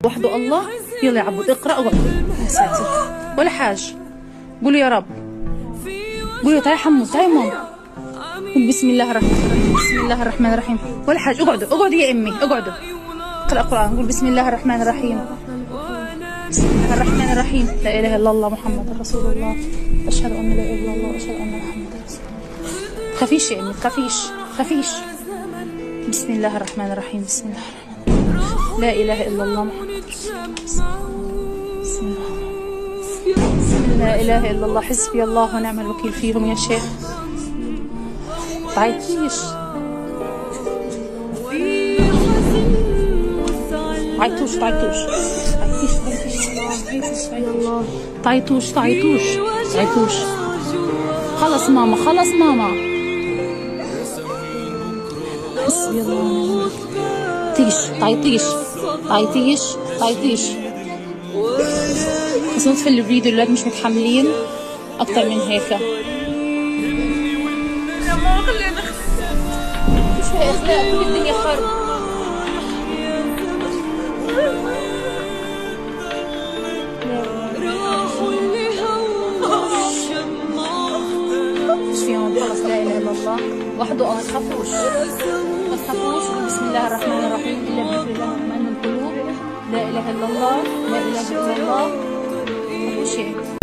وحده الله. يلا يا عبود اقرأ واقرأ. يا ساتر ولا حاج. قولوا يا رب. قولوا تعالي حمو تعالي ماما. بسم الله الرحمن الرحيم. بسم الله الرحمن الرحيم. ولا حاج اقعدوا يا امي اقعدوا. اقرأ قرآن. قول بسم الله الرحمن الرحيم. بسم الله الرحمن الرحيم. لا اله الا الله محمد رسول الله. اشهد ان لا اله الا الله واشهد ان محمد رسول الله. تخافيش يا امي تخافيش. بسم الله الرحمن الرحيم. بسم الله الرحمن الرحيم. لا اله الا الله محمد رسول الله. بسم الله. لا اله الا الله. حسبي الله ونعم الوكيل فيهم يا شيخ. تعيطيش خلص ماما حسبي الله ونعم الوكيل. تعيطيش بس نطفي الفيديو. الولاد مش متحملين اكتر من هيك. مش في اخلاق كل الدنيا خرب. مش فيهم خلص. لا اله الا الله وحده. ما تخافوش بسم الله الرحمن الرحيم. الا بذكر الله اطمئن القلوب. لا اله الا الله. لا اله الا الله. ما فيش شيء.